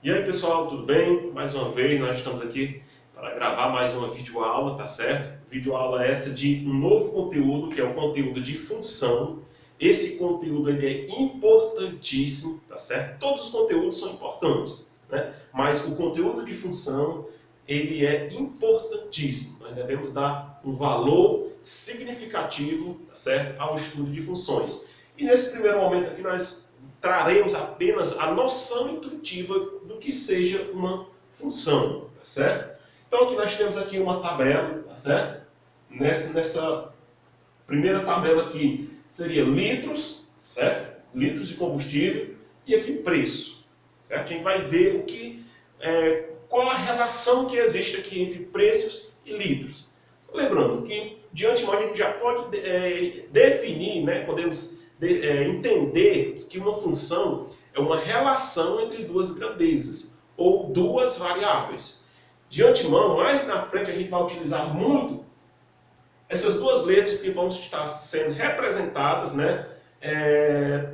E aí pessoal, tudo bem? Mais uma vez nós estamos aqui para gravar mais uma videoaula, tá certo? Videoaula essa de um novo conteúdo, que é o conteúdo de função. Esse conteúdo ele é importantíssimo, tá certo? Todos os conteúdos são importantes, né? Mas o conteúdo de função, ele é importantíssimo. Nós devemos dar um valor significativo, tá certo? Ao estudo de funções. E nesse primeiro momento aqui nós traremos apenas a noção intuitiva do que seja uma função, tá certo? Então aqui nós temos aqui uma tabela, tá certo? Nessa primeira tabela aqui seria litros, certo? Litros de combustível e aqui preço, certo? A gente vai ver qual a relação que existe aqui entre preços e litros. Só lembrando que de antemão a gente já pode definir, né? Podemos entender que uma função é uma relação entre duas grandezas ou duas variáveis. De antemão, mais na frente a gente vai utilizar muito essas duas letras que vão estar sendo representadas, né,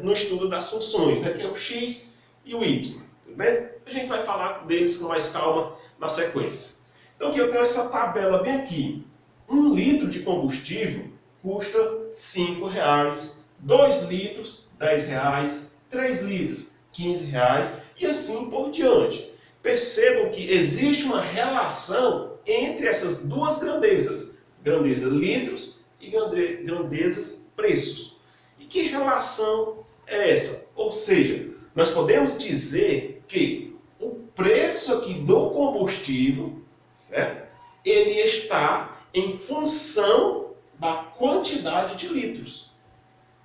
no estudo das funções, né, que é o x e o y. Tudo bem? A gente vai falar deles com mais calma na sequência. Então aqui eu tenho essa tabela bem aqui. 1 litro de combustível custa R$ 5,00. 2 litros, R$ 10,00, 3 litros, R$ 15,00 e assim por diante. Percebam que existe uma relação entre essas duas grandezas, grandeza litros e grandezas preços. E que relação é essa? Ou seja, nós podemos dizer que o preço aqui do combustível, certo? Ele está em função da quantidade de litros.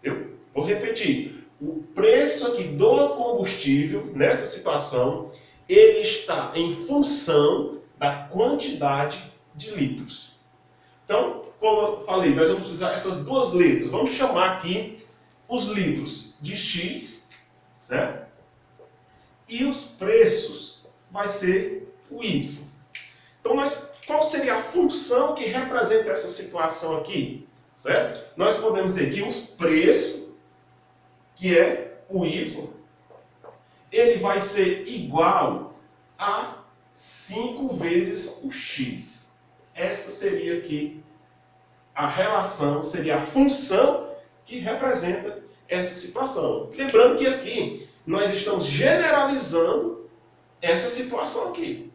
Eu vou repetir. O preço aqui do combustível, nessa situação, ele está em função da quantidade de litros. Então, como eu falei, nós vamos utilizar essas duas letras. Vamos chamar aqui os litros de X, certo? E os preços vai ser o Y. Então, qual seria a função que representa essa situação aqui? Certo? Nós podemos dizer que os preços, que é o Y, ele vai ser igual a 5 vezes o X. Essa seria aqui a relação, seria a função que representa essa situação. Lembrando que aqui nós estamos generalizando essa situação aqui.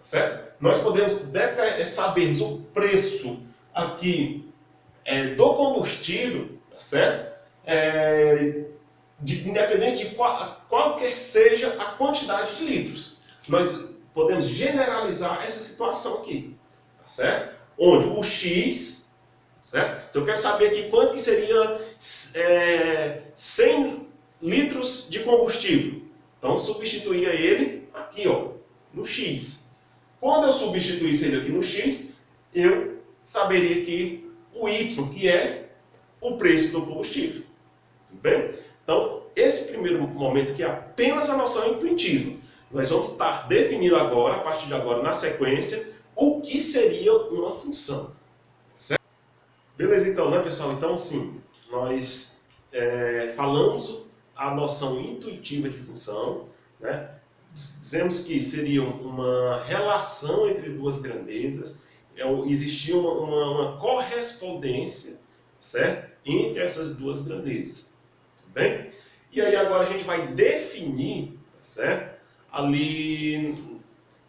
Certo? Nós podemos sabermos o preço aqui do combustível, tá certo? Independente de qual quer seja a quantidade de litros. Nós podemos generalizar essa situação aqui, tá certo? Onde o X, certo? Se eu quero saber aqui quanto que seria 100 litros de combustível, então substituía ele aqui, ó, no X. Quando eu substituísse ele aqui no X, eu saberia que o Y, que é o preço do combustível. Tudo bem? Então, esse primeiro momento aqui é apenas a noção intuitiva. Nós vamos estar definindo agora, a partir de agora, na sequência, o que seria uma função. Certo? Beleza, então, né, pessoal? Então, assim, nós falamos a noção intuitiva de função, né? Dizemos que seria uma relação entre duas grandezas, existia uma correspondência, certo? Entre essas duas grandezas. Tudo bem? E aí agora a gente vai definir, certo? Ali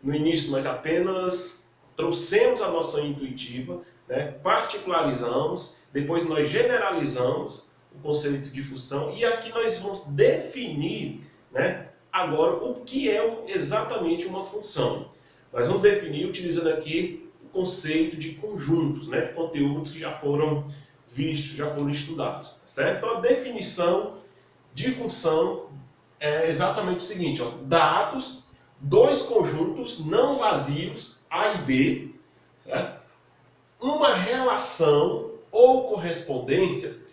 no início nós apenas trouxemos a noção intuitiva, né? Particularizamos, depois nós generalizamos o conceito de função e aqui nós vamos definir, né, agora o que é exatamente uma função. Nós vamos definir utilizando aqui conceito de conjuntos, né, conteúdos que já foram vistos, já foram estudados, certo? Então a definição de função é exatamente o seguinte, ó, dados, dois conjuntos não vazios, A e B, certo? Uma relação ou correspondência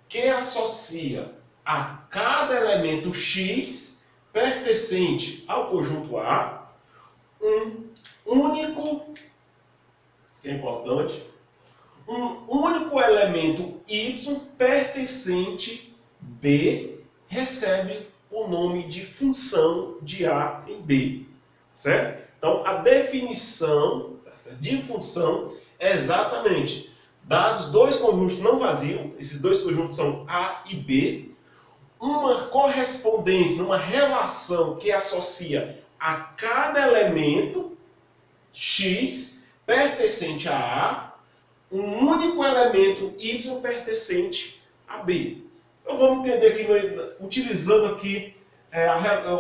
que associa a cada elemento X pertencente ao conjunto A um único, isso que é importante, um único elemento Y pertencente B recebe o o nome de função de A em B, certo? Então, a definição, tá certo, de função é exatamente dados dois conjuntos não vazios, esses dois conjuntos são A e B, uma correspondência, uma relação que associa a cada elemento x pertencente a A, um único elemento y pertencente a B. Então vamos entender aqui, utilizando aqui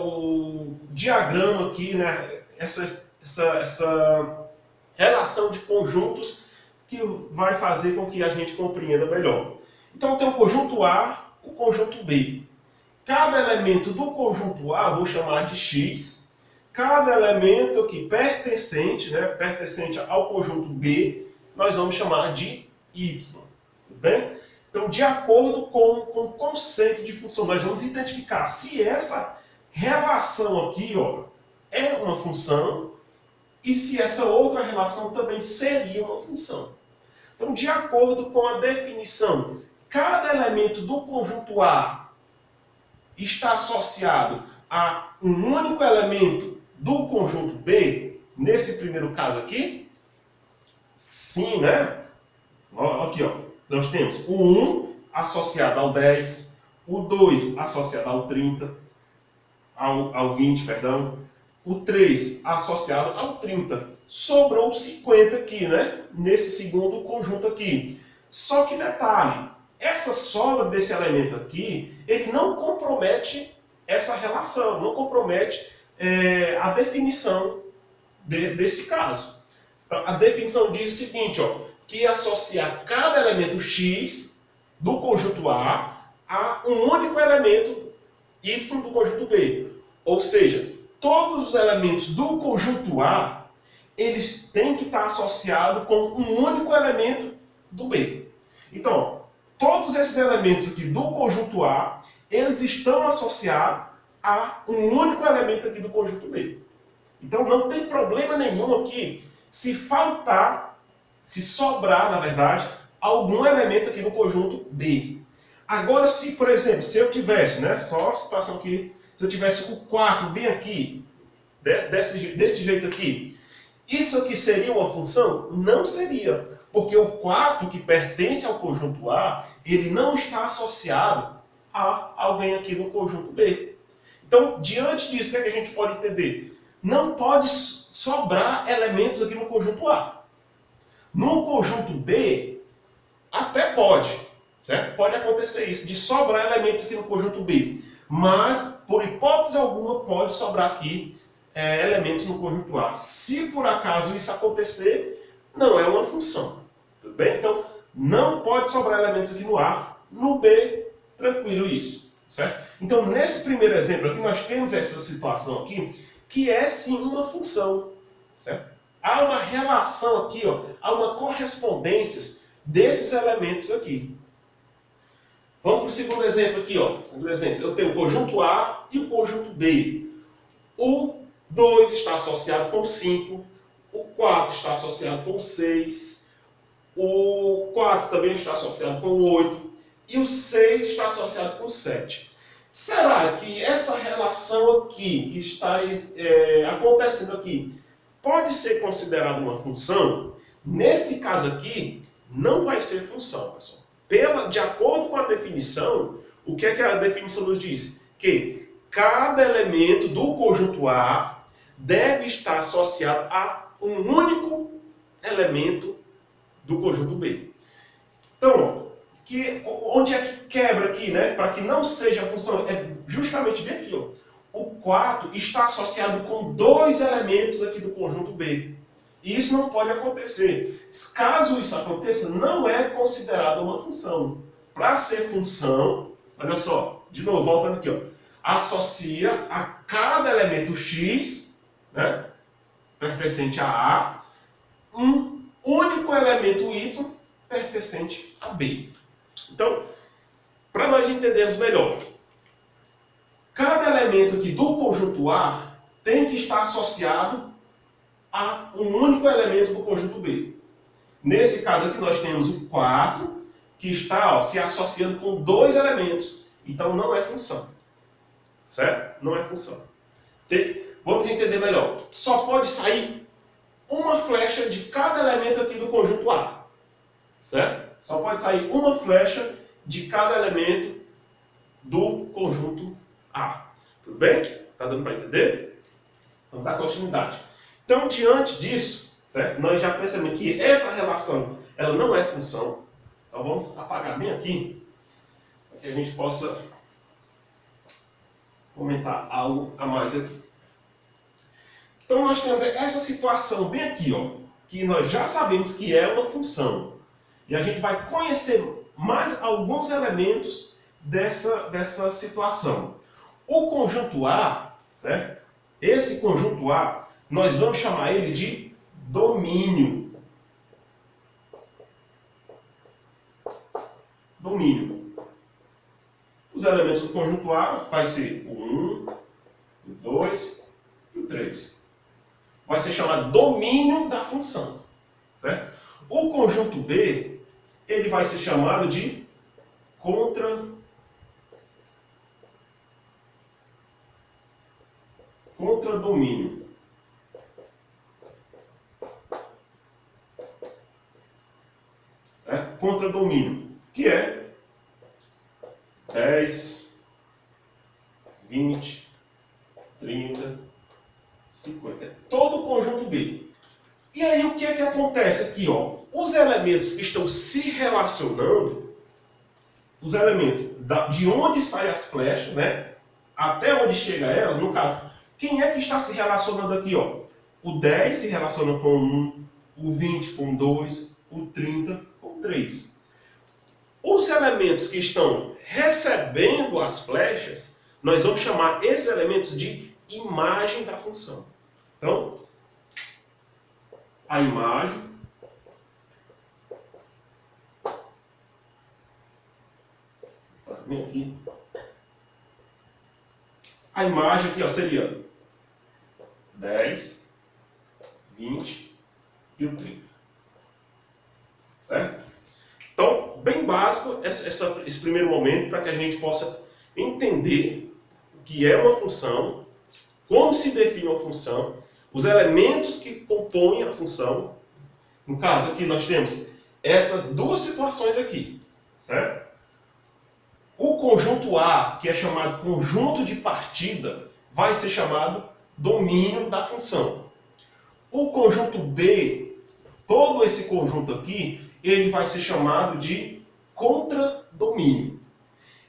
o diagrama aqui, né, essa relação de conjuntos que vai fazer com que a gente compreenda melhor. Então tem o conjunto A, o conjunto B. Cada elemento do conjunto A, vou chamar de x, cada elemento aqui pertencente, né, pertencente ao conjunto B, nós vamos chamar de y. Tudo bem? Então, de acordo com o conceito de função, nós vamos identificar se essa relação aqui, ó, é uma função e se essa outra relação também seria uma função. Então, de acordo com a definição, cada elemento do conjunto A está associado a um único elemento do conjunto B, nesse primeiro caso aqui? Sim, né? Aqui, ó, nós temos o 1 associado ao 10, o 2 associado ao 30, ao 20, perdão, o 3 associado ao 30. Sobrou 50 aqui, né? Nesse segundo conjunto aqui. Só que detalhe, essa sobra desse elemento aqui, ele não compromete essa relação, não compromete a definição desse caso. Então, a definição diz o seguinte, ó, que associar cada elemento x do conjunto A um único elemento y do conjunto B. Ou seja, todos os elementos do conjunto A, eles têm que estar associados com um único elemento do B. Então, ó, todos esses elementos aqui do conjunto A, eles estão associados a um único elemento aqui do conjunto B. Então não tem problema nenhum aqui se faltar, se sobrar, na verdade, algum elemento aqui no conjunto B. Agora, se, por exemplo, se eu tivesse, né, só a situação aqui, se eu tivesse o 4 bem aqui, desse jeito aqui, isso aqui seria uma função? Não seria, porque o 4 que pertence ao conjunto A, ele não está associado a alguém aqui no conjunto B. Então, diante disso, o que é que a gente pode entender? Não pode sobrar elementos aqui no conjunto A. No conjunto B, até pode, certo? Pode acontecer isso, de sobrar elementos aqui no conjunto B. Mas, por hipótese alguma, pode sobrar aqui elementos no conjunto A. Se por acaso isso acontecer, não é uma função. Tudo bem? Então, não pode sobrar elementos aqui no A. No B, tranquilo isso. Certo? Então, nesse primeiro exemplo aqui, nós temos essa situação aqui, que é sim uma função. Certo? Há uma relação aqui, ó, há uma correspondência desses elementos aqui. Vamos para o segundo exemplo aqui, ó. Segundo exemplo, eu tenho o conjunto A e o conjunto B. O 2 está associado com 5, o 4 está associado com 6, o 4 também está associado com 8 e o 6 está associado com 7. Será que essa relação aqui, que está acontecendo aqui, pode ser considerada uma função? Nesse caso aqui, não vai ser função, pessoal. De acordo com a definição, o que é que a definição nos diz? Que cada elemento do conjunto A deve estar associado a um único elemento do conjunto B. Então, onde é que quebra aqui, né? Para que não seja função, é justamente bem aqui, ó. O 4 está associado com dois elementos aqui do conjunto B. E isso não pode acontecer. Caso isso aconteça, não é considerado uma função. Para ser função, olha só, de novo, voltando aqui, ó, associa a cada elemento x, né, pertencente a A, um único elemento y pertencente a B. Então, para nós entendermos melhor, cada elemento aqui do conjunto A tem que estar associado a um único elemento do conjunto B. Nesse caso aqui nós temos o 4, que está, ó, se associando com dois elementos. Então não é função. certo? Não é função. Vamos entender melhor. Só pode sair uma flecha de cada elemento aqui do conjunto A, certo? Só pode sair uma flecha de cada elemento do conjunto A. Tudo bem? Está dando para entender? Vamos dar continuidade. Então, diante disso, certo? Nós já percebemos que essa relação ela não é função. Então, vamos apagar bem aqui, para que a gente possa comentar algo a mais aqui. Então, nós temos essa situação bem aqui, ó, que nós já sabemos que é uma função. E a gente vai conhecer mais alguns elementos dessa situação. O conjunto A, certo? Esse conjunto A, nós vamos chamar ele de domínio. Domínio. Os elementos do conjunto A vai ser o 1, o 2 e o 3. Vai ser chamado domínio da função, certo? O conjunto B, ele vai ser chamado de contradomínio. Certo? Contradomínio, que é 10, 20, 30, 50. É todo o conjunto B. E aí o que é que acontece aqui, ó? Os elementos que estão se relacionando, os elementos de onde saem as flechas, né? Até onde chega elas, no caso, quem é que está se relacionando aqui, ó? O 10 se relaciona com 1, o 20 com 2, o 30 com 3. Os elementos que estão recebendo as flechas, nós vamos chamar esses elementos de imagem da função. Então, a imagem aqui. A imagem aqui, ó, seria 10, 20 e o 30. Certo? Então, bem básico esse primeiro momento para que a gente possa entender o que é uma função, como se define uma função, os elementos que compõem a função. No caso aqui nós temos essas duas situações aqui, certo? O conjunto A, que é chamado conjunto de partida, vai ser chamado domínio da função. O conjunto B, todo esse conjunto aqui, ele vai ser chamado de contradomínio.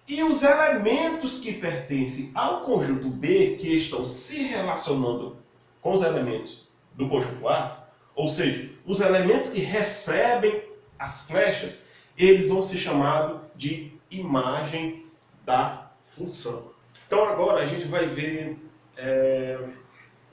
E os elementos que pertencem ao conjunto B, que estão se relacionando com os elementos do conjunto A, ou seja, os elementos que recebem as flechas, eles vão ser chamados de imagem da função. Então agora a gente vai ver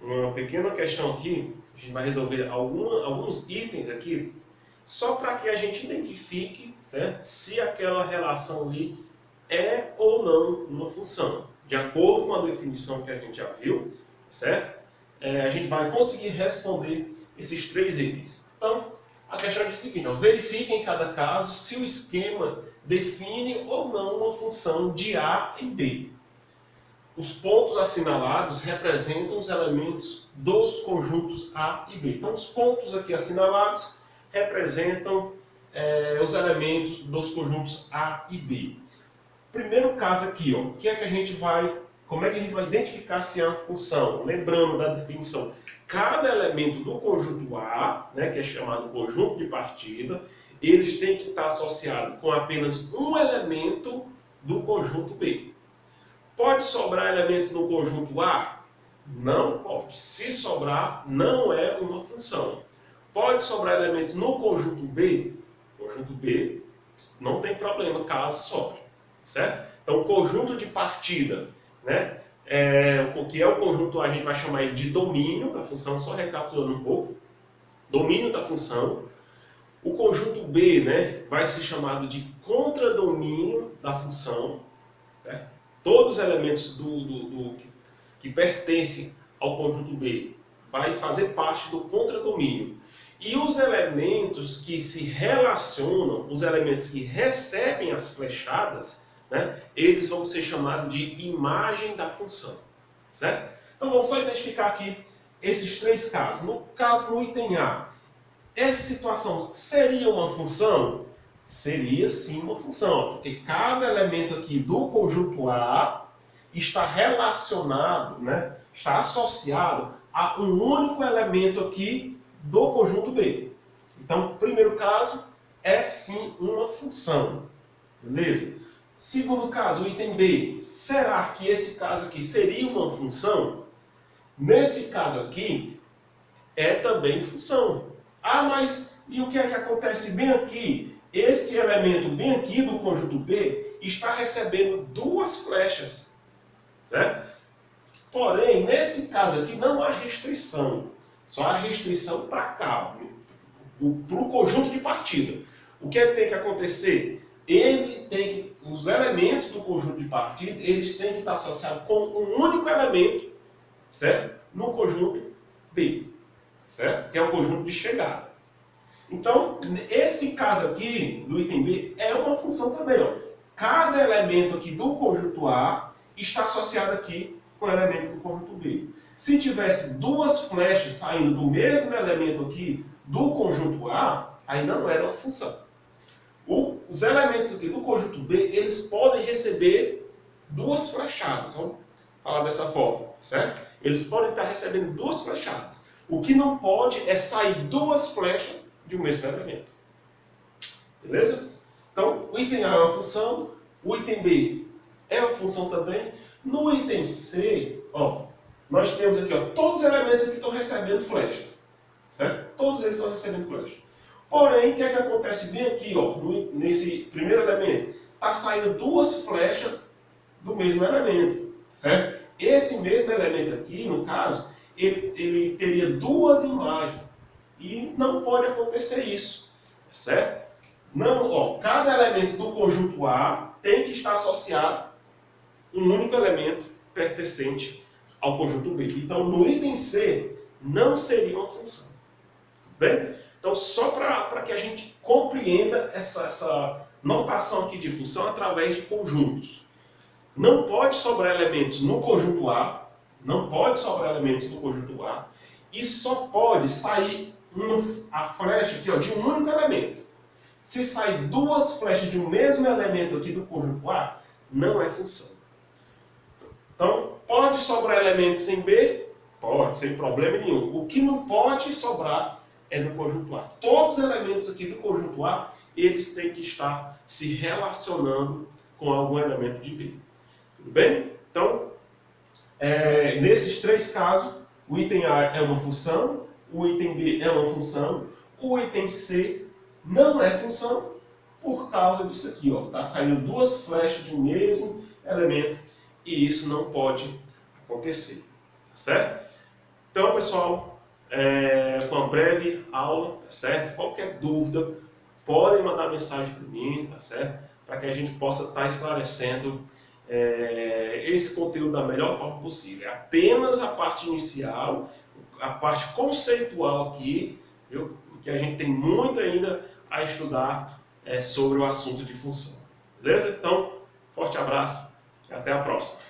uma pequena questão aqui, a gente vai resolver alguns itens aqui, só para que a gente identifique, certo? Se aquela relação ali é ou não uma função. De acordo com a definição que a gente já viu, certo? A gente vai conseguir responder esses três itens. Então, a questão é o seguinte, ó, verifique em cada caso se o esquema define ou não uma função de A em B. Os pontos assinalados representam os elementos dos conjuntos A e B. Então, os pontos aqui assinalados representam os elementos dos conjuntos A e B. Primeiro caso aqui, ó, como é que a gente vai identificar se é uma função? Lembrando da definição, cada elemento do conjunto A, né, que é chamado conjunto de partida, eles têm que estar associados com apenas um elemento do conjunto B. Pode sobrar elemento no conjunto A? Não pode. Se sobrar, não é uma função. Pode sobrar elemento no conjunto B? Conjunto B não tem problema caso sobre. Certo? Então, o conjunto de partida, né? O que é o conjunto A, a gente vai chamar ele de domínio da função, só recapitulando um pouco. Domínio da função. O conjunto B, né, vai ser chamado de contradomínio da função. Certo? Todos os elementos que pertencem ao conjunto B vai fazer parte do contradomínio. E os elementos que se relacionam, os elementos que recebem as flechadas, né, eles vão ser chamados de imagem da função, certo? Então vamos só identificar aqui esses três casos. No caso, no item A, essa situação seria uma função? Seria sim uma função, porque cada elemento aqui do conjunto A está relacionado, né, está associado a um único elemento aqui do conjunto B. Então, o primeiro caso é sim uma função, beleza? Segundo caso, o item B, será que esse caso aqui seria uma função? Nesse caso aqui, é também função. Ah, mas e o que é que acontece bem aqui? Esse elemento bem aqui do conjunto B está recebendo duas flechas, certo? Porém, nesse caso aqui não há restrição. Só há restrição para cá, para o conjunto de partida. O que é que tem que acontecer? Os elementos do conjunto de partida, eles têm que estar associados com um único elemento, certo? No conjunto B, certo? Que é o conjunto de chegada. Então, esse caso aqui, do item B, é uma função também. Ó. Cada elemento aqui do conjunto A está associado aqui com o elemento do conjunto B. Se tivesse duas flechas saindo do mesmo elemento aqui do conjunto A, aí não era uma função. Os elementos aqui do conjunto B, eles podem receber duas flechadas. Vamos falar dessa forma, certo? Eles podem estar recebendo duas flechadas. O que não pode é sair duas flechas de um mesmo elemento. Beleza? Então, o item A é uma função, o item B é uma função também. No item C, ó, nós temos aqui, ó, todos os elementos aqui estão recebendo flechas. Certo? Todos eles estão recebendo flechas. Porém, o que é que acontece bem aqui, ó, nesse primeiro elemento? Está saindo duas flechas do mesmo elemento. Certo? Esse mesmo elemento aqui, no caso, ele teria duas imagens. E não pode acontecer isso. Certo? Não, ó, cada elemento do conjunto A tem que estar associado a um único elemento pertencente ao conjunto B. Então, no item C, não seria uma função. Tudo bem? Então, só para que a gente compreenda essa notação aqui de função através de conjuntos. Não pode sobrar elementos no conjunto A, não pode sobrar elementos no conjunto A, e só pode sair a flecha aqui, ó, de um único elemento. Se sair duas flechas de um mesmo elemento aqui do conjunto A, não é função. Então, pode sobrar elementos em B? Pode, sem problema nenhum. O que não pode sobrar é no conjunto A. Todos os elementos aqui do conjunto A, eles têm que estar se relacionando com algum elemento de B. Tudo bem? Então, nesses três casos, o item A é uma função, o item B é uma função, o item C não é função por causa disso aqui. Está saindo duas flechas de um mesmo elemento e isso não pode acontecer. Tá certo? Então, pessoal, foi uma breve aula, tá certo? Qualquer dúvida, podem mandar mensagem para mim, tá certo? Para que a gente possa estar esclarecendo esse conteúdo da melhor forma possível. É apenas a parte inicial, a parte conceitual aqui, viu? Que a gente tem muito ainda a estudar sobre o assunto de função. Beleza? Então, forte abraço e até a próxima.